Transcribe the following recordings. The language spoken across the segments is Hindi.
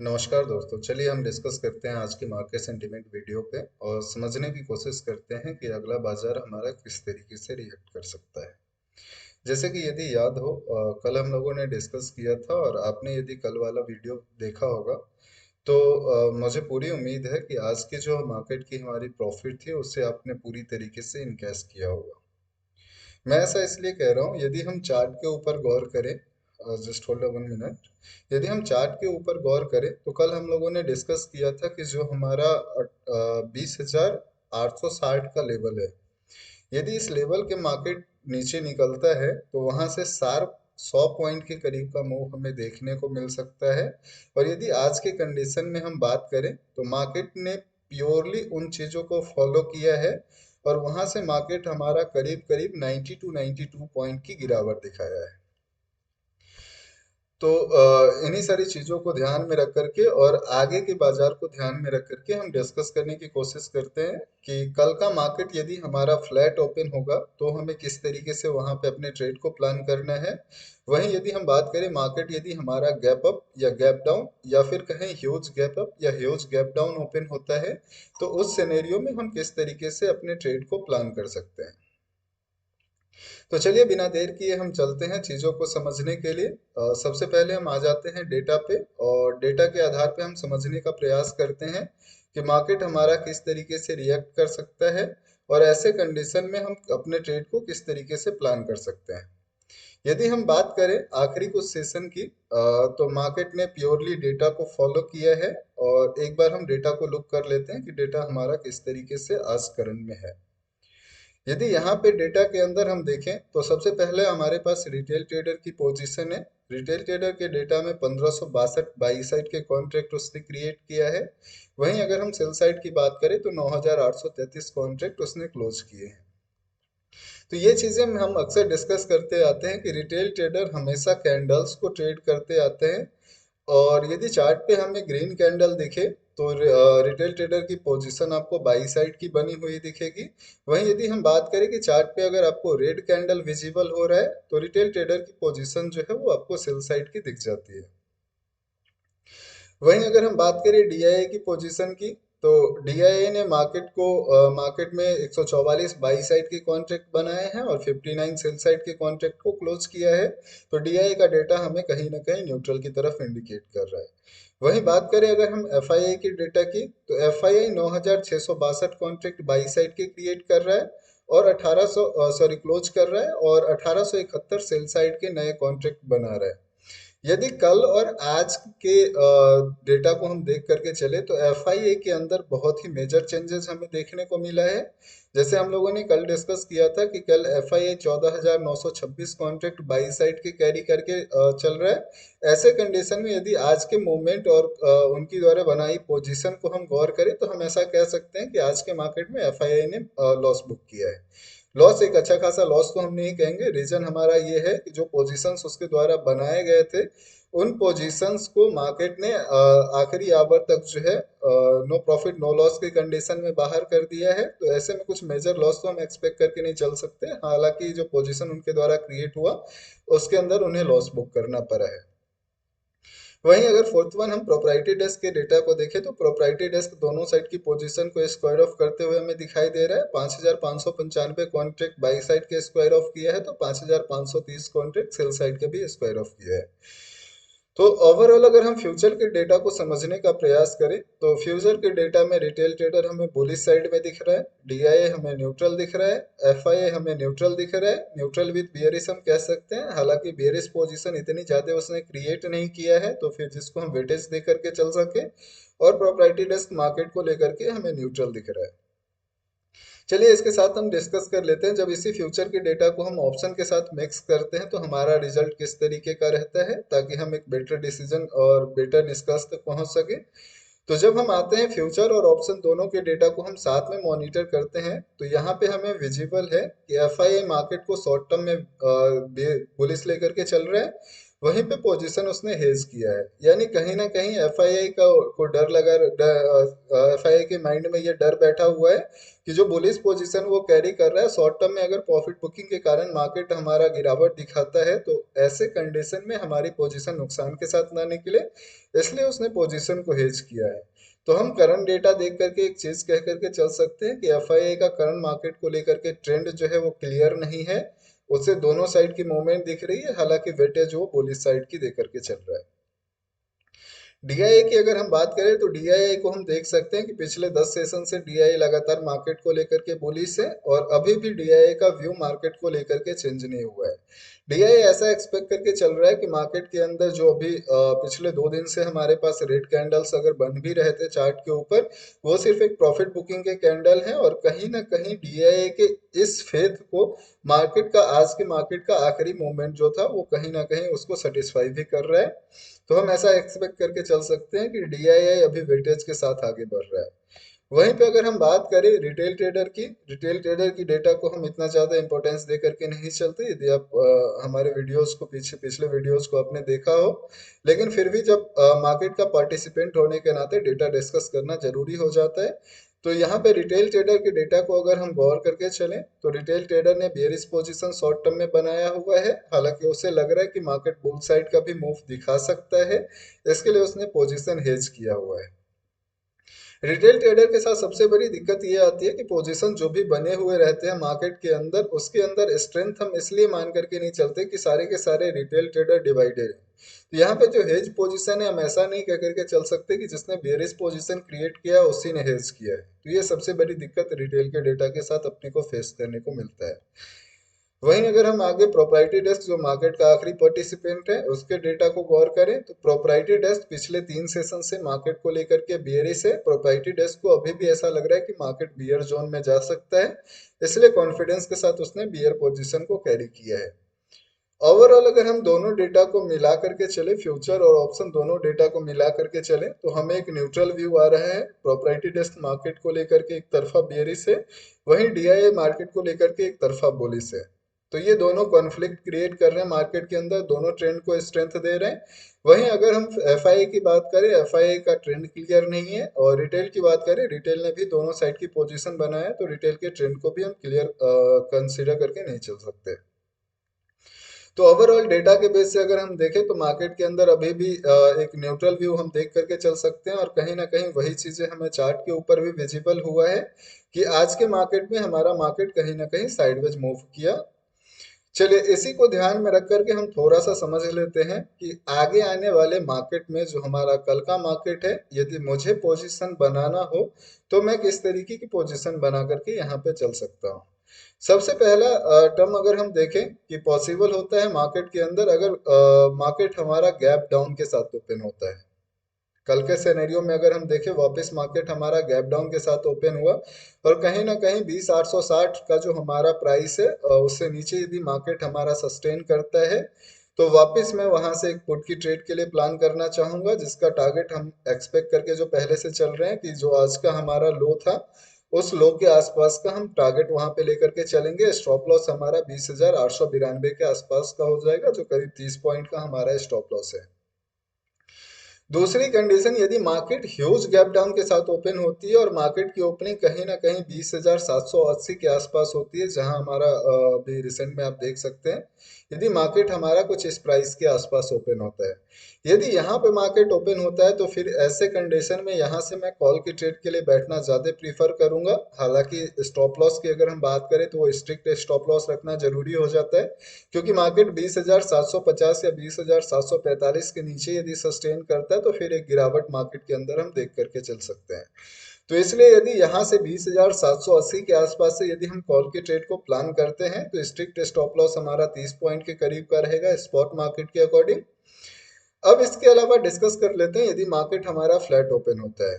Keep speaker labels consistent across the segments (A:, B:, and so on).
A: नमस्कार दोस्तों, चलिए हम डिस्कस करते हैं आज की मार्केट सेंटीमेंट वीडियो पे और समझने की कोशिश करते हैं कि अगला बाजार हमारा किस तरीके से रिएक्ट कर सकता है। जैसे कि यदि याद हो, कल हम लोगों ने डिस्कस किया था और आपने यदि कल वाला वीडियो देखा होगा तो मुझे पूरी उम्मीद है कि आज की जो मार्केट की हमारी प्रॉफिट थी उससे आपने पूरी तरीके से इनकैश किया होगा। मैं ऐसा इसलिए कह रहा हूँ, यदि हम चार्ट के ऊपर गौर करें, जस्ट होल्ड 1 मिनट। यदि हम चार्ट के ऊपर गौर करें तो कल हम लोगों ने डिस्कस किया था कि जो हमारा 20,860 का लेवल है, यदि इस लेवल के मार्केट नीचे निकलता है तो वहां से शार्प 100 पॉइंट के करीब का मूव हमें देखने को मिल सकता है। और यदि आज के कंडीशन में हम बात करें तो मार्केट ने प्योरली उन चीजों को फॉलो किया है और वहां से मार्केट हमारा करीब करीब 90 टू 92 पॉइंट की गिरावट दिखाया है। तो इन्हीं सारी चीज़ों को ध्यान में रख करके और आगे के बाजार को ध्यान में रख करके हम डिस्कस करने की कोशिश करते हैं कि कल का मार्केट यदि हमारा फ्लैट ओपन होगा तो हमें किस तरीके से वहां पे अपने ट्रेड को प्लान करना है। वहीं यदि हम बात करें मार्केट यदि हमारा गैप अप या गैप डाउन या फिर कहें ह्यूज गैप अप या ह्यूज गैप डाउन ओपन होता है तो उस सिनेरियो में हम किस तरीके से अपने ट्रेड को प्लान कर सकते हैं। तो चलिए बिना देर किए हम चलते हैं चीज़ों को समझने के लिए। सबसे पहले हम आ जाते हैं डेटा पे और डेटा के आधार पे हम समझने का प्रयास करते हैं कि मार्केट हमारा किस तरीके से रिएक्ट कर सकता है और ऐसे कंडीशन में हम अपने ट्रेड को किस तरीके से प्लान कर सकते हैं। यदि हम बात करें आखिरी कुछ सेशन की, तो मार्केट ने प्योरली डेटा को फॉलो किया है और एक बार हम डेटा को लुक कर लेते हैं कि डेटा हमारा किस तरीके से आज करंट में है। यदि यहाँ पे डेटा के अंदर हम देखें तो सबसे पहले हमारे पास रिटेल ट्रेडर की पोजीशन है। रिटेल ट्रेडर के डेटा में 1562 बाई साइड के कॉन्ट्रैक्ट उसने क्रिएट किया है। वहीं अगर हम सेल साइड की बात करें तो 9833 कॉन्ट्रैक्ट उसने क्लोज किए हैं। तो ये चीजें हम अक्सर डिस्कस करते आते हैं कि रिटेल ट्रेडर हमेशा कैंडल्स को ट्रेड करते आते हैं और यदि चार्ट पे हमें ग्रीन कैंडल दिखे तो रिटेल ट्रेडर की पोजीशन आपको बाई साइड की बनी हुई दिखेगी। वहीं यदि हम बात करें कि चार्ट पे अगर आपको रेड कैंडल विजिबल हो रहा है तो रिटेल ट्रेडर की पोजीशन जो है वो आपको सेल साइड की दिख जाती है। वहीं अगर हम बात करें डीआईए की पोजीशन की तो डीआईए ने मार्केट में 144 बाई साइड के कॉन्ट्रैक्ट बनाए हैं और 59 सेल साइड के कॉन्ट्रैक्ट को क्लोज किया है। तो डीआईए का डेटा हमें कहीं ना कहीं न्यूट्रल की तरफ इंडिकेट कर रहा है। वहीं बात करें अगर हम एफआईआई की डेटा की तो एफआईआई 9662 कॉन्ट्रैक्ट बाई साइड के क्रिएट कर रहा है और 1800 सॉरी क्लोज कर रहा है और 1871 सेल साइड के नए कॉन्ट्रैक्ट बना रहा है। यदि कल और आज के डेटा को हम देख करके चले तो एफआईए के अंदर बहुत ही मेजर चेंजेस हमें देखने को मिला है। जैसे हम लोगों ने कल डिस्कस किया था कि कल एफआईए 14,926 कॉन्ट्रैक्ट बाई साइड के कैरी करके चल रहा है। ऐसे कंडीशन में यदि आज के मूवमेंट और उनकी द्वारा बनाई पोजीशन को हम गौर करें तो हम ऐसा कह सकते हैं कि आज के मार्केट में एफआईए ने लॉस बुक किया है। लॉस एक अच्छा खासा लॉस तो हम नहीं कहेंगे, रीजन हमारा ये है कि जो पोजीशंस उसके द्वारा बनाए गए थे उन पोजीशंस को मार्केट ने आखिरी आवर तक जो है नो प्रॉफिट नो लॉस की कंडीशन में बाहर कर दिया है। तो ऐसे में कुछ मेजर लॉस तो हम एक्सपेक्ट करके नहीं चल सकते, हालांकि जो पोजीशन उनके द्वारा क्रिएट हुआ उसके अंदर उन्हें लॉस बुक करना पड़ा है। वहीं अगर फोर्थ वन हम प्रोप्राइटरी डेस्क के डेटा को देखें तो प्रोप्राइटरी डेस्क दोनों साइड की पोजीशन को स्क्वायर ऑफ करते हुए हमें दिखाई दे रहा है। 5595 कॉन्ट्रैक्ट बाई साइड के स्क्वायर ऑफ किया है तो 5530 कॉन्ट्रैक्ट सेल साइड के भी स्क्वायर ऑफ किया है। तो ओवरऑल अगर हम फ्यूचर के डेटा को समझने का प्रयास करें तो फ्यूचर के डेटा में रिटेल ट्रेडर हमें बुलिश साइड में दिख रहा है, डीआईए हमें न्यूट्रल दिख रहा है, एफआईए हमें न्यूट्रल दिख रहा है। न्यूट्रल विद बियरिश हम कह सकते हैं, हालांकि बियरिश पोजीशन इतनी ज्यादा उसने क्रिएट नहीं किया है तो फिर जिसको हम वेटेज दे करके चल सके। और प्रोप्राइटरी डेस्क मार्केट को लेकर के हमें न्यूट्रल दिख रहा है। चलिए इसके साथ हम डिस्कस कर लेते हैं, जब इसी फ्यूचर के डेटा को हम ऑप्शन के साथ मिक्स करते हैं तो हमारा रिजल्ट किस तरीके का रहता है ताकि हम एक बेटर डिसीजन और बेटर निष्कर्ष तक पहुंच सके। तो जब हम आते हैं फ्यूचर और ऑप्शन दोनों के डेटा को हम साथ में मॉनिटर करते हैं तो यहाँ पे हमें विजिबल है कि एफआईआई मार्केट को शॉर्ट टर्म में बुलिश लेकर के चल रहा है। वहीं पे पोजीशन उसने हेज किया है। यानी कहीं ना कहीं एफआईआई का को डर लगा, एफआईआई के माइंड में ये डर बैठा हुआ है कि जो बुलिश पोजीशन वो कैरी कर रहा है, शॉर्ट टर्म में अगर प्रॉफिट बुकिंग के कारण मार्केट हमारा गिरावट दिखाता है तो ऐसे कंडीशन में हमारी पोजीशन नुकसान के साथ ना निकले, इसलिए उसने पोजीशन को हेज किया है। तो हम करंट डेटा देख करके एक चीज कह करके चल सकते हैं कि एफआईआई का करंट मार्केट को लेकर के ट्रेंड जो है वो क्लियर नहीं है। उसे दोनों साइड की मूवमेंट दिख रही है, हालांकि वेटेज वो बुलिश साइड की देकर के चल रहा है। डीआईए की अगर हम बात करें तो डीआईए को हम देख सकते हैं कि पिछले 10 सेशन से डीआईए लगातार मार्केट को लेकर के बुलिश है और अभी भी डीआईए का व्यू मार्केट को लेकर के चेंज नहीं हुआ है। डीआईए ऐसा एक्सपेक्ट करके चल रहा है कि मार्केट के अंदर जो अभी पिछले 2 दिन से हमारे पास रेड कैंडल्स अगर बन भी रहे थे चार्ट के ऊपर, वो सिर्फ एक प्रॉफिट बुकिंग के कैंडल है और कहीं ना कहीं डीआईए के इस फेथ को मार्केट का, आज के मार्केट का आखिरी मूवमेंट जो था वो कहीं ना कहीं उसको सेटिस्फाई भी कर रहा है। तो हम ऐसा एक्सपेक्ट करके चल सकते हैं कि डीआईआई अभी वेटेज के साथ आगे बढ़ रहा है। वहीं पे अगर हम बात करें रिटेल ट्रेडर की, रिटेल ट्रेडर की डेटा को हम इतना ज़्यादा इंपॉर्टेंस दे करके नहीं चलते, यदि आप हमारे वीडियोस को, पिछले वीडियोस को आपने देखा हो। लेकिन फिर भी जब मार्केट का पार्टिसिपेंट होने के नाते डेटा डिस्कस करना जरूरी हो जाता है। तो यहाँ पे रिटेल ट्रेडर के डेटा को अगर हम गौर करके चलें तो रिटेल ट्रेडर ने बेयरिश पोजीशन शॉर्ट टर्म में बनाया हुआ है, हालांकि उसे लग रहा है कि मार्केट बुल साइड का भी मूव दिखा सकता है, इसके लिए उसने पोजीशन हेज किया हुआ है। रिटेल ट्रेडर के साथ सबसे बड़ी दिक्कत ये आती है कि पोजीशन जो भी बने हुए रहते हैं मार्केट के अंदर, उसके अंदर स्ट्रेंथ हम इसलिए मान करके नहीं चलते कि सारे के सारे रिटेल ट्रेडर डिवाइडेड हैं। तो यहाँ पे जो हेज पोजीशन है, हम ऐसा नहीं कह करके चल सकते कि जिसने बेरिश पोजीशन क्रिएट किया उसी ने हेज किया है। तो ये सबसे बड़ी दिक्कत रिटेल के डेटा के साथ अपने को फेस करने को मिलता है। वहीं अगर हम आगे प्रोप्राइटरी डेस्क जो मार्केट का आखिरी पार्टिसिपेंट है उसके डेटा को गौर करें तो प्रोप्राइटरी डेस्क पिछले 3 सेशन से मार्केट को लेकर के बियरिश है। प्रोप्राइटरी डेस्क को अभी भी ऐसा लग रहा है कि मार्केट बियर जोन में जा सकता है, इसलिए कॉन्फिडेंस के साथ उसने बियर पोजीशन को कैरी किया है। ओवरऑल अगर हम दोनों डेटा को मिला करके चले, फ्यूचर और ऑप्शन दोनों डेटा को मिला करके चले, तो हमें एक न्यूट्रल व्यू आ रहा है। प्रोप्राइटरी डेस्क मार्केट को लेकर के एक तरफा बेयरिश है, वहीं डीआईए मार्केट को लेकर के एक तरफा बुलिश है। तो ये दोनों कॉन्फ्लिक्ट क्रिएट कर रहे हैं मार्केट के अंदर, दोनों ट्रेंड को स्ट्रेंथ दे रहे हैं। वहीं अगर हम एफआईआई की बात करें, एफआईआई का ट्रेंड क्लियर नहीं है, और रिटेल की बात करें, रिटेल ने भी दोनों साइड की पोजीशन बनाया है, तो रिटेल के ट्रेंड को भी हम क्लियर कंसीडर करके नहीं चल सकते। तो ओवरऑल डेटा के बेस से अगर हम देखें तो मार्केट के अंदर अभी भी एक न्यूट्रल व्यू हम देख करके चल सकते हैं, और कहीं ना कहीं वही चीजें हमें चार्ट के ऊपर भी विजिबल हुआ है कि आज के मार्केट में हमारा मार्केट कहीं ना कहीं साइडवेज मूव किया। चलिए इसी को ध्यान में रख करके हम थोड़ा सा समझ लेते हैं कि आगे आने वाले मार्केट में जो हमारा कल का मार्केट है, यदि मुझे पोजीशन बनाना हो तो मैं किस तरीके की पोजीशन बना करके यहाँ पे चल सकता हूँ। सबसे पहला टर्म अगर हम देखें कि पॉसिबल होता है मार्केट के अंदर, अगर मार्केट हमारा गैप डाउन के साथ ओपन होता है। कल के सिनेरियो में अगर हम देखें, वापस मार्केट हमारा गैप डाउन के साथ ओपन हुआ और कहीं ना कहीं 20,860 का जो हमारा प्राइस है उससे नीचे यदि मार्केट हमारा सस्टेन करता है, तो वापस मैं वहां से एक पुट की ट्रेड के लिए प्लान करना चाहूंगा, जिसका टारगेट हम एक्सपेक्ट करके जो पहले से चल रहे हैं कि जो आज का हमारा लो था उस लो के आसपास का हम टारगेट वहां पे लेकर के चलेंगे। स्टॉप लॉस हमारा 20,892 के आसपास का हो जाएगा, जो करीब 30 पॉइंट का हमारा स्टॉप लॉस है। दूसरी कंडीशन, यदि मार्केट ह्यूज गैप डाउन के साथ ओपन होती है और मार्केट की ओपनिंग कहीं ना कहीं 20,780 के आसपास होती है, जहां हमारा अभी रिसेंट में आप देख सकते हैं, यदि मार्केट हमारा कुछ इस प्राइस के आसपास ओपन होता है, यदि यहाँ पे मार्केट ओपन होता है तो फिर ऐसे कंडीशन में यहाँ से मैं कॉल की ट्रेड के लिए बैठना ज़्यादा प्रीफर करूंगा। हालांकि स्टॉप लॉस की अगर हम बात करें तो वो स्ट्रिक्ट स्टॉप लॉस रखना जरूरी हो जाता है, क्योंकि मार्केट 20,750 या 20,745 के नीचे यदि सस्टेन करता है तो फिर एक गिरावट मार्केट के अंदर हम देख करके चल सकते हैं। तो इसलिए यदि यहाँ से 20,780 के आसपास से यदि हम कॉल के ट्रेड को प्लान करते हैं तो स्ट्रिक्ट स्टॉप लॉस हमारा 30 पॉइंट के करीब का रहेगा स्पॉट मार्केट के अकॉर्डिंग। अब इसके अलावा डिस्कस कर लेते हैं यदि मार्केट हमारा फ्लैट ओपन होता है।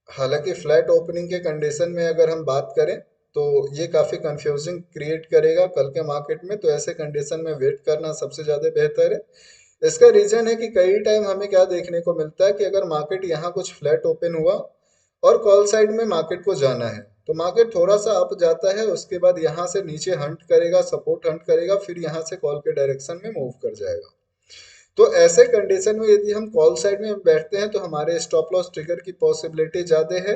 A: हालांकि फ्लैट ओपनिंग के कंडीशन में अगर हम बात करें तो ये काफ़ी कंफ्यूजिंग क्रिएट करेगा कल के मार्केट में, तो ऐसे कंडीशन में वेट करना सबसे ज़्यादा बेहतर है। इसका रीज़न है कि कई टाइम हमें क्या देखने को मिलता है कि अगर मार्केट यहाँ कुछ फ्लैट ओपन हुआ और कॉल साइड में मार्केट को जाना है, तो मार्केट थोड़ा सा अप जाता है, उसके बाद यहाँ से नीचे हंट करेगा, सपोर्ट हंट करेगा, फिर यहाँ से कॉल के डायरेक्शन में मूव कर जाएगा। तो ऐसे कंडीशन में यदि हम कॉल साइड में बैठते हैं तो हमारे स्टॉप लॉस ट्रिगर की पॉसिबिलिटी ज़्यादा है।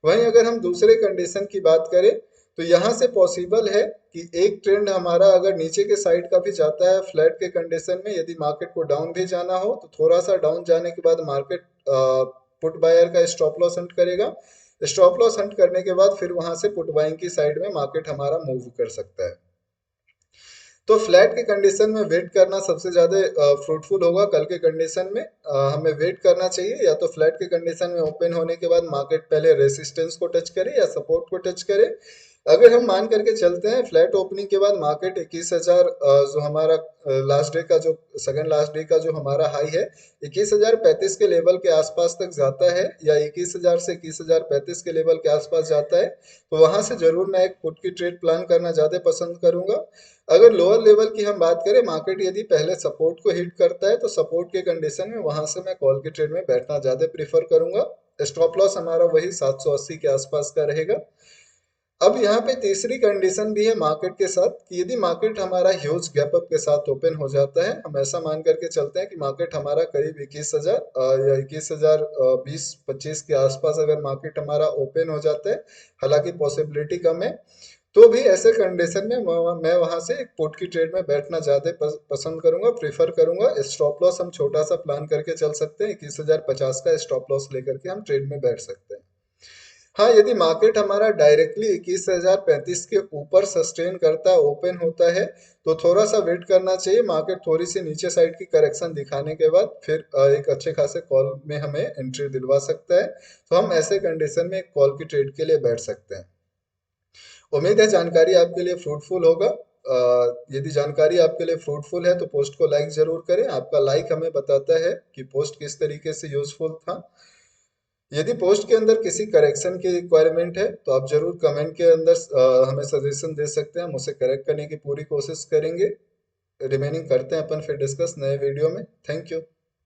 A: वहीं अगर हम दूसरे कंडीशन की बात करें तो यहाँ से पॉसिबल है कि एक ट्रेंड हमारा अगर नीचे के साइड का भी जाता है फ्लैट के कंडीशन में, यदि मार्केट को डाउन भी जाना हो तो थोड़ा सा डाउन जाने के बाद मार्केट पुट बायर का स्टॉप लॉस हंट करेगा। स्टॉप लॉस हंट करने के बाद फिर वहां से पुट बाइंग की साइड में मार्केट हमारा मूव कर सकता है। तो फ्लैट के कंडीशन में वेट करना सबसे ज़्यादा फ्रूटफुल होगा। कल के कंडीशन में हमें वेट करना चाहिए, या तो फ्लैट के कंडीशन में ओपन होने के बाद मार्केट पहले रेसिस्टेंस को टच करे या सपोर्ट को टच करे। अगर हम मान करके चलते हैं फ्लैट ओपनिंग के बाद मार्केट 21,000 जो हमारा लास्ट डे का जो सेकंड लास्ट डे का जो हमारा हाई है 21,035 के लेवल के आसपास तक जाता है, या 21,000 से 21,035 के लेवल के आसपास जाता है, तो वहां से जरूर मैं एक पुट की ट्रेड प्लान करना ज़्यादा पसंद करूंगा। अगर लोअर लेवल की हम बात करें, मार्केट यदि पहले सपोर्ट को हिट करता है तो सपोर्ट के कंडीशन में वहां से मैं कॉल की ट्रेड में बैठना ज्यादा प्रीफर करूंगा। स्टॉप लॉस हमारा वही 780 के आसपास का रहेगा। अब यहाँ पे तीसरी कंडीशन भी है मार्केट के साथ कि यदि मार्केट हमारा ह्यूज गैप अप के साथ ओपन हो जाता है, हम ऐसा मान करके चलते हैं कि मार्केट हमारा करीब 21,000 या 21,020-25 के आसपास अगर मार्केट हमारा ओपन हो जाता है, हालांकि पॉसिबिलिटी कम है, तो भी ऐसे कंडीशन में मैं वहां से एक पुट की ट्रेड में बैठना ज्यादा पसंद करूंगा, प्रीफर करूंगा। स्टॉप लॉस हम छोटा सा प्लान करके चल सकते हैं, 21,050 का स्टॉप लॉस लेकर के हम ट्रेड में बैठ सकते हैं। हाँ, यदि मार्केट हमारा डायरेक्टली 21,035 के ऊपर सस्टेन करता है, ओपन होता है, तो थोड़ा सा वेट करना चाहिए। मार्केट थोड़ी सी नीचे साइड की करेक्शन दिखाने के बाद फिर एक अच्छे खासे कॉल में हमें एंट्री दिलवा सकता है। तो हम ऐसे कंडीशन में एक कॉल की ट्रेड के लिए बैठ सकते हैं। उम्मीद है जानकारी आपके लिए फ्रूटफुल होगा। यदि जानकारी आपके लिए फ्रूटफुल है तो पोस्ट को लाइक जरूर करें। आपका लाइक हमें बताता है कि पोस्ट किस तरीके से यूजफुल था। यदि पोस्ट के अंदर किसी करेक्शन की रिक्वायरमेंट है तो आप जरूर कमेंट के अंदर हमें सजेशन दे सकते हैं, हम उसे करेक्ट करने की पूरी कोशिश करेंगे। रिमेनिंग करते हैं अपन फिर डिस्कस नए वीडियो में। Thank you.